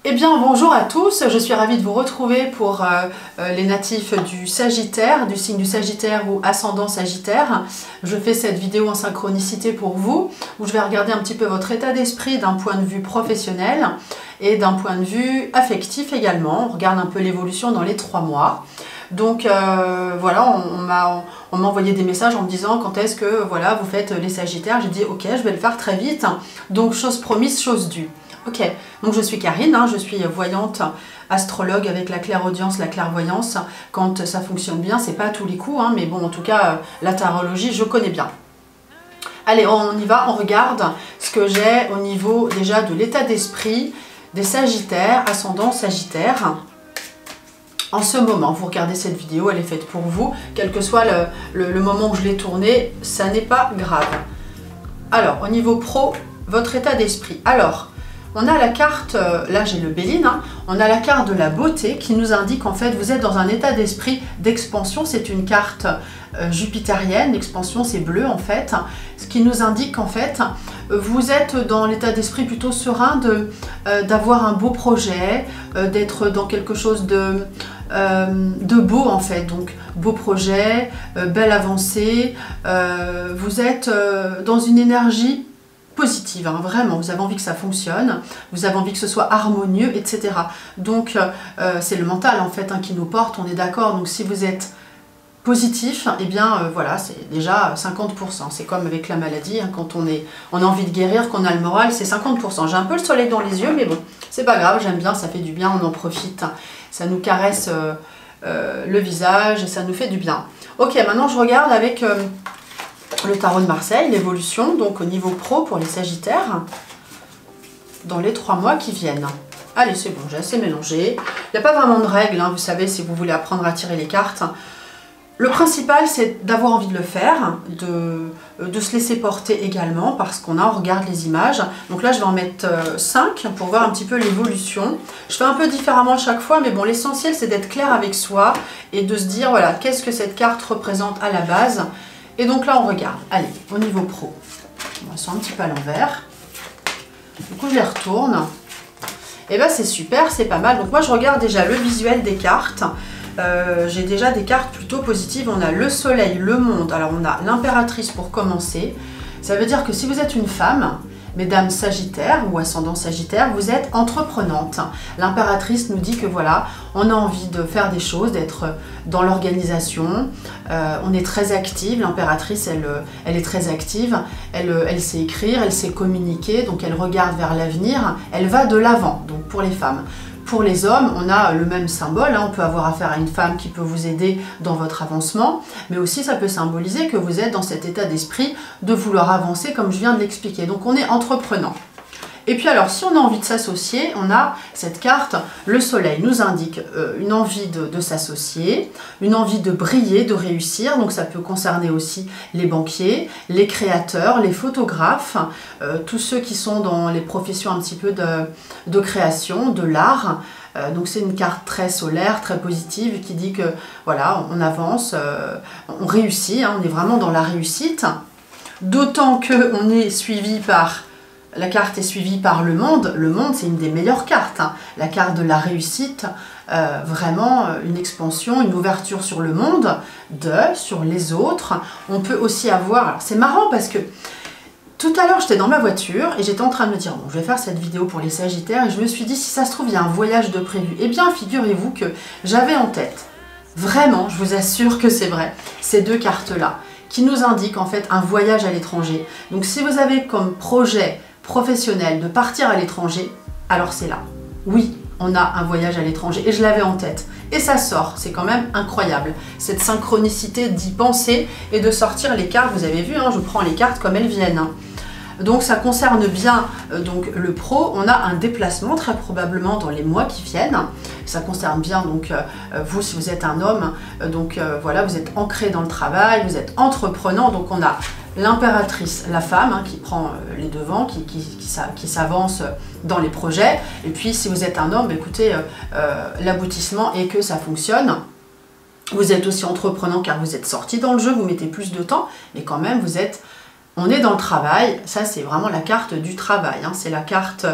Eh bien bonjour à tous, je suis ravie de vous retrouver pour les natifs du Sagittaire, du signe du Sagittaire ou ascendant Sagittaire. Je fais cette vidéo en synchronicité pour vous, où je vais regarder un petit peu votre état d'esprit d'un point de vue professionnel et d'un point de vue affectif également. On regarde un peu l'évolution dans les 3 mois. Donc voilà, on m'a envoyé des messages en me disant quand est-ce que voilà, vous faites les Sagittaires. J'ai dit ok, je vais le faire très vite. Donc chose promise, chose due. Ok, donc je suis Karine, je suis voyante, astrologue avec la clairaudience, la clairvoyance. Quand ça fonctionne bien, c'est pas à tous les coups, mais bon, en tout cas, la tarologie, je connais bien. Allez, on y va, on regarde ce que j'ai au niveau déjà de l'état d'esprit des Sagittaires, ascendant Sagittaire. En ce moment, vous regardez cette vidéo, elle est faite pour vous. Quel que soit le moment où je l'ai tournée, ça n'est pas grave. Alors, au niveau pro, votre état d'esprit. Alors, on a la carte, là j'ai le Béline, on a la carte de la beauté qui nous indique en fait vous êtes dans un état d'esprit d'expansion. C'est une carte jupitérienne, l'expansion c'est bleu en fait, ce qui nous indique qu'en fait vous êtes dans l'état d'esprit plutôt serein d'avoir un beau projet, d'être dans quelque chose de beau en fait. Donc beau projet, belle avancée, vous êtes dans une énergie positive, vraiment, vous avez envie que ça fonctionne, vous avez envie que ce soit harmonieux, etc. Donc c'est le mental en fait qui nous porte, on est d'accord. Donc si vous êtes positif, eh bien voilà, c'est déjà 50%. C'est comme avec la maladie, quand on a envie de guérir, qu'on a le moral, c'est 50%. J'ai un peu le soleil dans les yeux, mais bon, c'est pas grave, j'aime bien, ça fait du bien, on en profite. Ça nous caresse le visage et ça nous fait du bien. Ok, maintenant je regarde avec le tarot de Marseille, l'évolution, donc au niveau pro pour les Sagittaires, dans les 3 mois qui viennent. Allez, c'est bon, j'ai assez mélangé. Il n'y a pas vraiment de règles, vous savez, si vous voulez apprendre à tirer les cartes. Le principal, c'est d'avoir envie de le faire, de se laisser porter également, parce on regarde les images. Donc là, je vais en mettre 5 pour voir un petit peu l'évolution. Je fais un peu différemment à chaque fois, mais bon, l'essentiel, c'est d'être clair avec soi et de se dire, voilà, qu'est-ce que cette carte représente à la base. Et donc là, on regarde. Allez, au niveau pro, on va se faire un petit peu à l'envers. Du coup, je les retourne. Et bien, c'est super, c'est pas mal. Donc moi, je regarde déjà le visuel des cartes. J'ai déjà des cartes plutôt positives. On a le soleil, le monde. Alors, on a l'impératrice pour commencer. Ça veut dire que si vous êtes une femme, mesdames Sagittaires ou ascendant Sagittaire, vous êtes entreprenante. L'impératrice nous dit que voilà, on a envie de faire des choses, d'être dans l'organisation. On est très active. L'impératrice, elle est très active. Elle sait écrire, elle sait communiquer, donc elle regarde vers l'avenir. Elle va de l'avant, donc pour les femmes. Pour les hommes, on a le même symbole, on peut avoir affaire à une femme qui peut vous aider dans votre avancement, mais aussi ça peut symboliser que vous êtes dans cet état d'esprit de vouloir avancer comme je viens de l'expliquer. Donc on est entreprenant. Et puis alors, si on a envie de s'associer, on a cette carte, le soleil nous indique une envie de s'associer, une envie de briller, de réussir. Donc ça peut concerner aussi les banquiers, les créateurs, les photographes, tous ceux qui sont dans les professions un petit peu de création, de l'art. Donc c'est une carte très solaire, très positive qui dit que voilà, on avance, on réussit, on est vraiment dans la réussite. D'autant qu'on est suivi par... La carte est suivie par le monde. Le monde, c'est une des meilleures cartes. La carte de la réussite, vraiment une expansion, une ouverture sur le monde, sur les autres. On peut aussi avoir... C'est marrant parce que tout à l'heure, j'étais dans ma voiture et j'étais en train de me dire, bon, je vais faire cette vidéo pour les Sagittaires. Et je me suis dit, si ça se trouve, il y a un voyage de prévu. Eh bien, figurez-vous que j'avais en tête, vraiment, je vous assure que c'est vrai, ces 2 cartes-là, qui nous indiquent en fait un voyage à l'étranger. Donc, si vous avez comme projet professionnel de partir à l'étranger, alors c'est là. Oui, on a un voyage à l'étranger et je l'avais en tête. Et ça sort, c'est quand même incroyable. Cette synchronicité d'y penser et de sortir les cartes. Vous avez vu, je prends les cartes comme elles viennent. Donc ça concerne bien donc le pro. On a un déplacement très probablement dans les mois qui viennent. Ça concerne bien donc vous si vous êtes un homme. Donc voilà, vous êtes ancré dans le travail, vous êtes entreprenant. Donc on a l'impératrice, la femme qui prend les devants, qui s'avance dans les projets. Et puis si vous êtes un homme, écoutez, l'aboutissement est que ça fonctionne. Vous êtes aussi entreprenant car vous êtes sorti dans le jeu, vous mettez plus de temps, mais quand même vous êtes On est dans le travail, ça c'est vraiment la carte du travail, hein. C'est la carte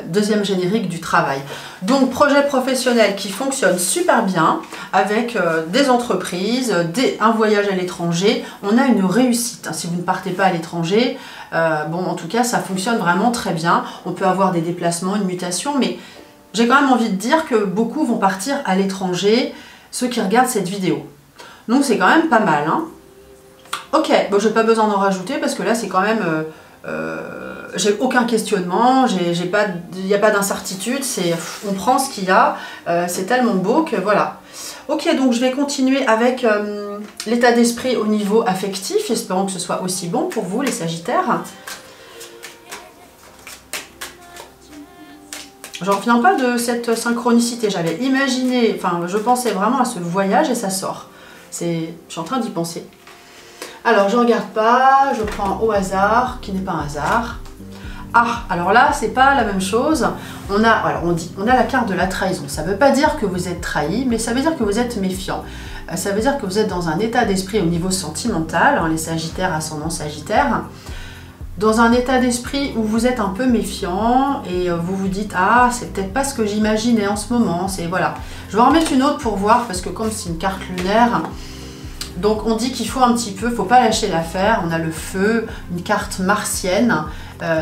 deuxième générique du travail. Donc projet professionnel qui fonctionne super bien avec des entreprises, un voyage à l'étranger, on a une réussite, hein. Si vous ne partez pas à l'étranger, bon en tout cas ça fonctionne vraiment très bien, on peut avoir des déplacements, une mutation, mais j'ai quand même envie de dire que beaucoup vont partir à l'étranger, ceux qui regardent cette vidéo. Donc c'est quand même pas mal, hein. Ok, bon, je n'ai pas besoin d'en rajouter parce que là c'est quand même, j'ai aucun questionnement, il n'y a pas d'incertitude, on prend ce qu'il y a, c'est tellement beau que voilà. Ok, donc je vais continuer avec l'état d'esprit au niveau affectif, espérons que ce soit aussi bon pour vous les Sagittaires. J'en reviens pas de cette synchronicité, j'avais imaginé, enfin je pensais vraiment à ce voyage et ça sort. Je suis en train d'y penser. Alors, je regarde pas, je prends au hasard, qui n'est pas un hasard. Ah, alors là, c'est pas la même chose. On a la carte de la trahison. Ça ne veut pas dire que vous êtes trahi, mais ça veut dire que vous êtes méfiant. Ça veut dire que vous êtes dans un état d'esprit au niveau sentimental, hein, les Sagittaires, ascendant Sagittaire, dans un état d'esprit où vous êtes un peu méfiant et vous vous dites « Ah, c'est peut-être pas ce que j'imaginais en ce moment. » Voilà. Je vais en remettre une autre pour voir, parce que comme c'est une carte lunaire, donc on dit qu'il faut un petit peu, faut pas lâcher l'affaire, on a le feu, une carte martienne,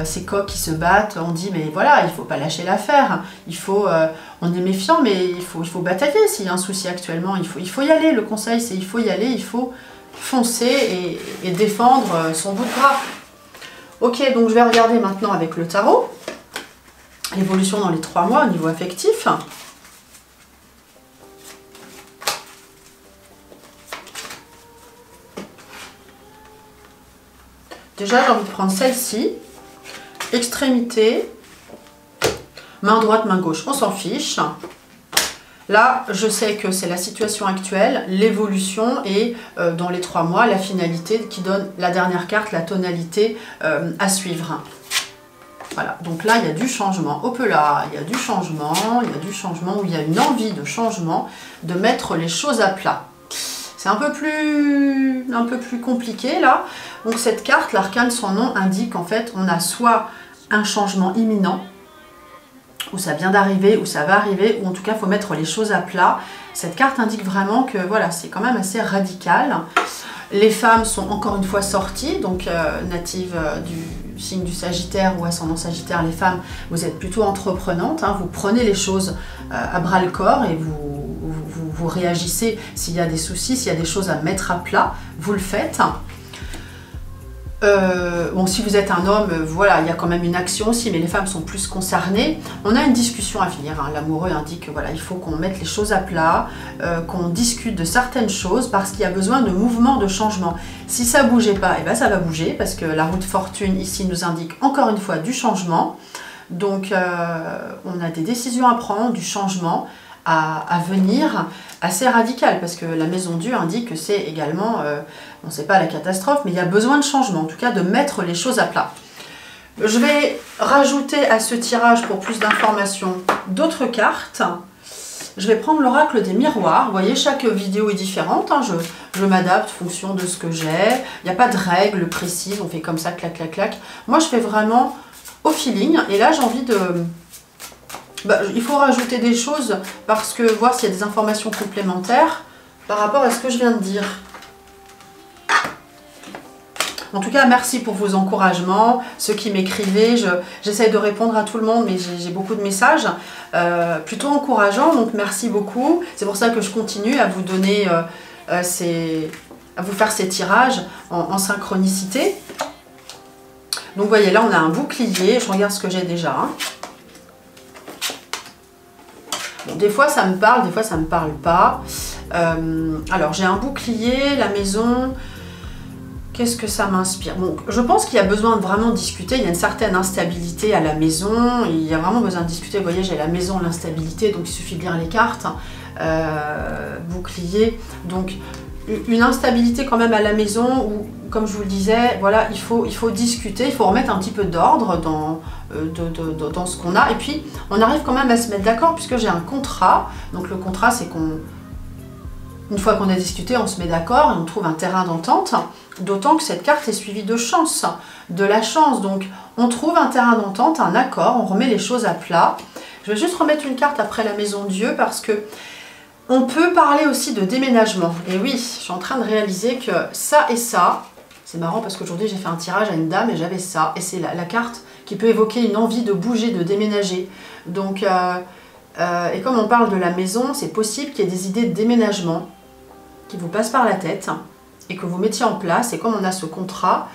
ces coqs qui se battent, on dit mais voilà, il faut pas lâcher l'affaire, on est méfiant mais il faut batailler s'il y a un souci actuellement, il faut y aller, le conseil c'est il faut y aller, il faut foncer et défendre son bout de bras. Ok, donc je vais regarder maintenant avec le tarot, l'évolution dans les 3 mois au niveau affectif. Déjà, j'ai envie de prendre celle-ci, extrémité, main droite, main gauche, on s'en fiche. Là, je sais que c'est la situation actuelle, l'évolution et dans les 3 mois, la finalité qui donne la dernière carte, la tonalité à suivre. Voilà, donc là, il y a du changement. Hop là, il y a du changement, où il y a une envie de changement, de mettre les choses à plat. C'est un peu plus compliqué là. Donc cette carte, l'arcane, son nom indique en fait on a soit un changement imminent, ou ça vient d'arriver, ou ça va arriver, ou en tout cas il faut mettre les choses à plat. Cette carte indique vraiment que voilà, c'est quand même assez radical. Les femmes sont encore une fois sorties, donc natives du signe du Sagittaire ou ascendant Sagittaire, les femmes, vous êtes plutôt entreprenantes, hein, vous prenez les choses à bras le corps et vous réagissez s'il y a des soucis, s'il y a des choses à mettre à plat, vous le faites. Bon, si vous êtes un homme, voilà, il y a quand même une action aussi, mais les femmes sont plus concernées. On a une discussion à venir, hein. L'amoureux indique que voilà, il faut qu'on mette les choses à plat, qu'on discute de certaines choses parce qu'il y a besoin de mouvement, de changement. Si ça ne bougeait pas, eh ben, ça va bouger parce que la roue de fortune ici nous indique encore une fois du changement. Donc on a des décisions à prendre, du changement à venir assez radical parce que la maison Dieu indique que c'est également, bon, c'est pas la catastrophe, mais il y a besoin de changement, en tout cas de mettre les choses à plat. Je vais rajouter à ce tirage pour plus d'informations d'autres cartes. Je vais prendre l'oracle des miroirs. Vous voyez, chaque vidéo est différente, hein. Je m'adapte en fonction de ce que j'ai. Il n'y a pas de règles précises, on fait comme ça, clac, clac, clac. Moi, je fais vraiment au feeling. Et là, j'ai envie de... il faut rajouter des choses parce que voir s'il y a des informations complémentaires par rapport à ce que je viens de dire. En tout cas, merci pour vos encouragements, ceux qui m'écrivaient. J'essaie de répondre à tout le monde, mais j'ai beaucoup de messages plutôt encourageants, donc merci beaucoup. C'est pour ça que je continue à vous donner, à vous faire ces tirages en synchronicité. Donc, vous voyez, là, on a un bouclier. Je regarde ce que j'ai déjà. Hein. Bon, des fois, ça me parle, des fois, ça ne me parle pas. Alors, j'ai un bouclier, la maison... Qu'est-ce que ça m'inspire? Bon, je pense qu'il y a besoin de vraiment discuter. Il y a une certaine instabilité à la maison. Il y a vraiment besoin de discuter. Vous voyez, j'ai la maison, l'instabilité. Donc, il suffit de lire les cartes. Bouclier. Donc, une instabilité quand même à la maison où, comme je vous le disais, voilà, il faut discuter. Il faut remettre un petit peu d'ordre dans ce qu'on a. Et puis, on arrive quand même à se mettre d'accord puisque j'ai un contrat. Donc, le contrat, c'est qu'on... Une fois qu'on a discuté, on se met d'accord et on trouve un terrain d'entente, d'autant que cette carte est suivie de chance, de la chance. Donc on trouve un terrain d'entente, un accord, on remet les choses à plat. Je vais juste remettre une carte après la maison Dieu parce que on peut parler aussi de déménagement. Et oui, je suis en train de réaliser que ça et ça, c'est marrant parce qu'aujourd'hui j'ai fait un tirage à une dame et j'avais ça. Et c'est la carte qui peut évoquer une envie de bouger, de déménager. Donc, et comme on parle de la maison, c'est possible qu'il y ait des idées de déménagement qui vous passent par la tête et que vous mettiez en place. Et comme on a ce contrat,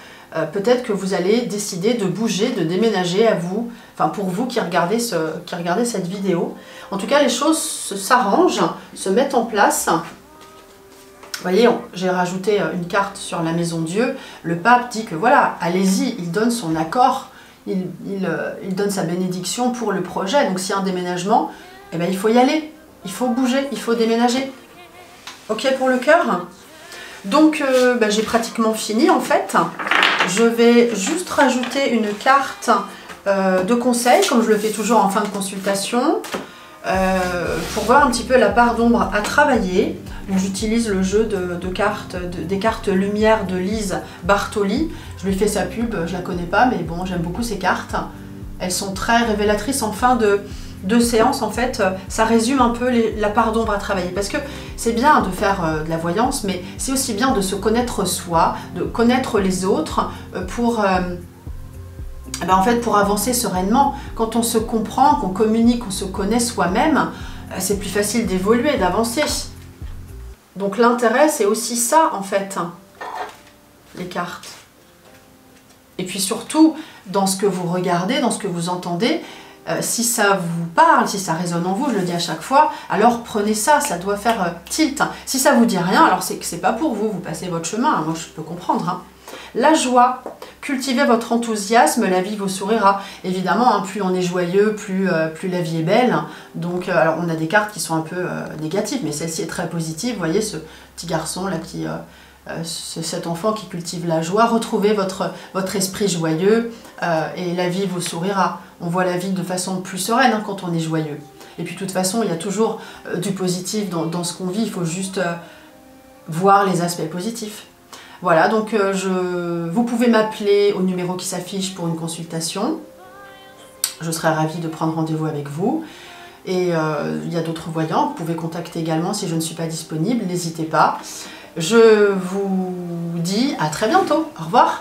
peut-être que vous allez décider de bouger, de déménager à vous, enfin pour vous qui regardez cette vidéo. En tout cas, les choses s'arrangent, se mettent en place. Vous voyez, j'ai rajouté une carte sur la maison Dieu. Le pape dit que voilà, allez-y, il donne son accord, il donne sa bénédiction pour le projet. Donc s'il y a un déménagement, eh ben, il faut y aller, il faut bouger, il faut déménager. Ok pour le cœur? Donc j'ai pratiquement fini en fait. Je vais juste rajouter une carte de conseil, comme je le fais toujours en fin de consultation, pour voir un petit peu la part d'ombre à travailler. J'utilise le jeu des cartes lumière de Lise Bartoli. Je lui fais sa pub, je la connais pas, mais bon, j'aime beaucoup ces cartes. Elles sont très révélatrices en fin de séance, en fait. Ça résume un peu la part d'ombre à travailler. Parce que c'est bien de faire de la voyance, mais c'est aussi bien de se connaître soi, de connaître les autres pour avancer sereinement. Quand on se comprend, qu'on communique, qu'on se connaît soi-même, c'est plus facile d'évoluer, d'avancer. Donc l'intérêt, c'est aussi ça, en fait, les cartes. Et puis surtout, dans ce que vous regardez, dans ce que vous entendez, si ça vous parle, si ça résonne en vous, je le dis à chaque fois, alors prenez ça, ça doit faire tilt. Si ça vous dit rien, alors c'est que c'est pas pour vous, vous passez votre chemin, moi je peux comprendre. Hein. La joie, cultivez votre enthousiasme, la vie vous sourira. Évidemment, hein, plus on est joyeux, plus la vie est belle. Donc, alors on a des cartes qui sont un peu négatives, mais celle-ci est très positive. Vous voyez ce petit garçon là cet enfant qui cultive la joie. Retrouvez votre esprit joyeux et la vie vous sourira. On voit la vie de façon plus sereine hein, quand on est joyeux. Et puis de toute façon, il y a toujours du positif dans ce qu'on vit. Il faut juste voir les aspects positifs. Voilà, donc vous pouvez m'appeler au numéro qui s'affiche pour une consultation. Je serai ravie de prendre rendez-vous avec vous. Et il y a d'autres voyants, vous pouvez contacter également si je ne suis pas disponible, n'hésitez pas. Je vous dis à très bientôt. Au revoir.